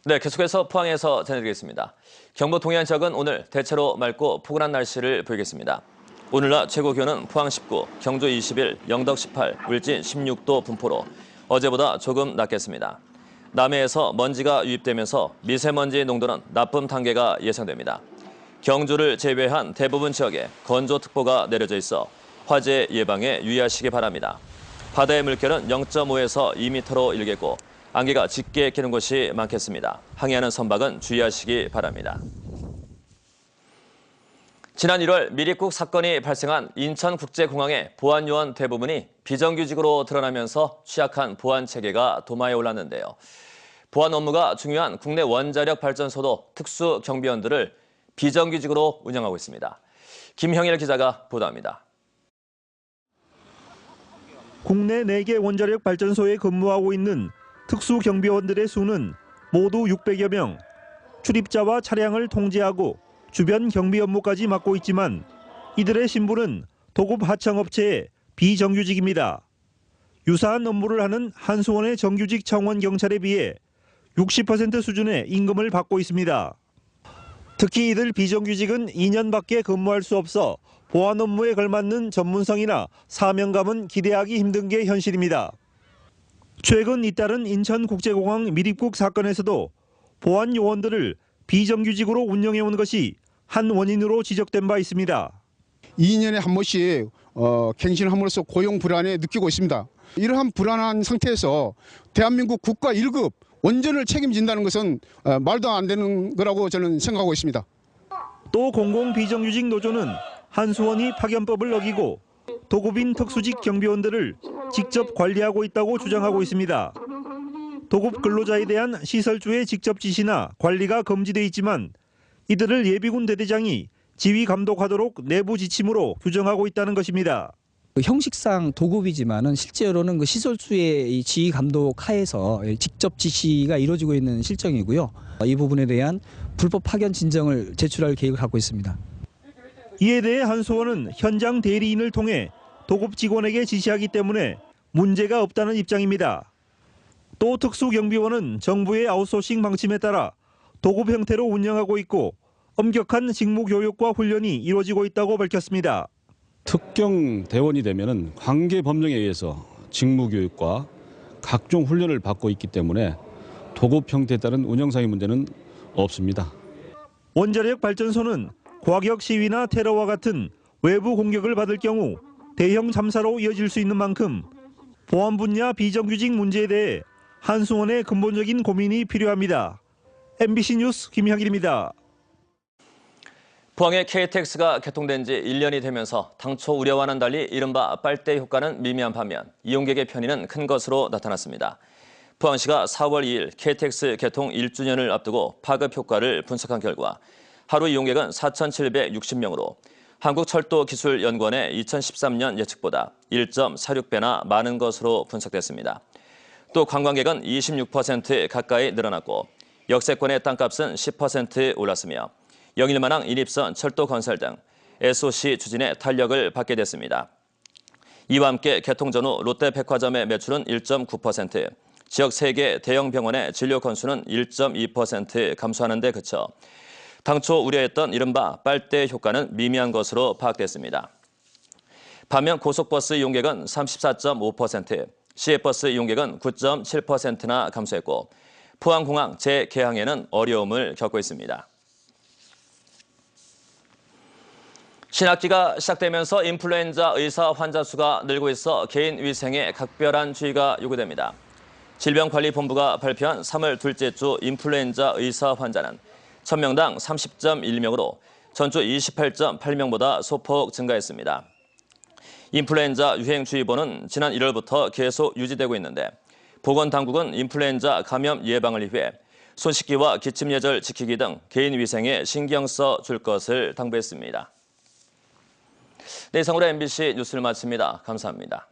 네, 계속해서 포항에서 전해드리겠습니다. 경북 동해안 지역은 오늘 대체로 맑고 포근한 날씨를 보이겠습니다. 오늘 낮 최고 기온은 포항 19, 경주 21, 영덕 18, 울진 16도 분포로 어제보다 조금 낮겠습니다. 남해에서 먼지가 유입되면서 미세먼지 농도는 나쁨 단계가 예상됩니다. 경주를 제외한 대부분 지역에 건조특보가 내려져 있어 화재 예방에 유의하시기 바랍니다. 바다의 물결은 0.5에서 2m로 일겠고 안개가 짙게 끼는 곳이 많겠습니다. 항해하는 선박은 주의하시기 바랍니다. 지난 1월 미립국 사건이 발생한 인천국제공항의 보안 요원 대부분이 비정규직으로 드러나면서 취약한 보안 체계가 도마에 올랐는데요. 보안 업무가 중요한 국내 원자력 발전소도 특수 경비원들을 비정규직으로 운영하고 있습니다. 김형일 기자가 보도합니다. 국내 4개 원자력 발전소에 근무하고 있는 특수경비원들의 수는 모두 600여 명. 출입자와 차량을 통제하고 주변 경비 업무까지 맡고 있지만 이들의 신분은 도급 하청업체의 비정규직입니다. 유사한 업무를 하는 한수원의 정규직 청원 경찰에 비해 60% 수준의 임금을 받고 있습니다. 특히 이들 비정규직은 2년밖에 근무할 수 없어 보안 업무에 걸맞는 전문성이나 사명감은 기대하기 힘든 게 현실입니다. 최근 잇따른 인천국제공항 미립국 사건에서도 보안 요원들을 비정규직으로 운영해온 것이 한 원인으로 지적된 바 있습니다. 2년에 한 번씩 갱신함으로써 고용 불안에 느끼고 있습니다. 이러한 불안한 상태에서 대한민국 국가 1급 원전을 책임진다는 것은 말도 안 되는 거라고 저는 생각하고 있습니다. 또 공공 비정규직 노조는 한수원이 파견법을 어기고 도급인 특수직 경비원들을 직접 관리하고 있다고 주장하고 있습니다. 도급 근로자에 대한 시설주의 직접 지시나 관리가 금지돼 있지만 이들을 예비군 대대장이 지휘 감독하도록 내부 지침으로 규정하고 있다는 것입니다. 형식상 도급이지만은 실제로는 그 시설주의 지휘 감독 하에서 직접 지시가 이루어지고 있는 실정이고요. 이 부분에 대한 불법 파견 진정을 제출할 계획을 갖고 있습니다. 이에 대해 한수원은 현장 대리인을 통해 도급 직원에게 지시하기 때문에 문제가 없다는 입장입니다. 또 특수경비원은 정부의 아웃소싱 방침에 따라 도급 형태로 운영하고 있고 엄격한 직무 교육과 훈련이 이루어지고 있다고 밝혔습니다. 특경 대원이 되면은 관계 법령에 의해서 직무 교육과 각종 훈련을 받고 있기 때문에 도급 형태에 따른 운영상의 문제는 없습니다. 원자력 발전소는 과격 시위나 테러와 같은 외부 공격을 받을 경우 대형 참사로 이어질 수 있는 만큼 보안 분야 비정규직 문제에 대해 한수원의 근본적인 고민이 필요합니다. MBC 뉴스 김형일입니다. 포항의 KTX가 개통된 지 1년이 되면서 당초 우려와는 달리 이른바 빨대 효과는 미미한 반면 이용객의 편의는 큰 것으로 나타났습니다. 포항시가 4월 2일 KTX 개통 1주년을 앞두고 파급 효과를 분석한 결과 하루 이용객은 4,760명으로 한국철도기술연구원의 2013년 예측보다 1.46배나 많은 것으로 분석됐습니다. 또 관광객은 26% 가까이 늘어났고 역세권의 땅값은 10% 올랐으며 영일만항 인입선 철도건설 등 SOC 추진에 탄력을 받게 됐습니다. 이와 함께 개통 전후 롯데백화점의 매출은 1.9%, 지역 3개 대형 병원의 진료 건수는 1.2% 감소하는 데 그쳐 당초 우려했던 이른바 빨대 효과는 미미한 것으로 파악됐습니다. 반면 고속버스 이용객은 34.5%, 시외버스 이용객은 9.7%나 감소했고 포항공항 재개항에는 어려움을 겪고 있습니다. 신학기가 시작되면서 인플루엔자 의사 환자 수가 늘고 있어 개인 위생에 각별한 주의가 요구됩니다. 질병관리본부가 발표한 3월 둘째 주 인플루엔자 의사 환자는 1000명당 30.1명으로 전주 28.8명보다 소폭 증가했습니다. 인플루엔자 유행주의보는 지난 1월부터 계속 유지되고 있는데 보건당국은 인플루엔자 감염 예방을 위해 손 씻기와 기침 예절 지키기 등 개인 위생에 신경 써줄 것을 당부했습니다. 네, 이상으로 MBC 뉴스를 마칩니다. 감사합니다.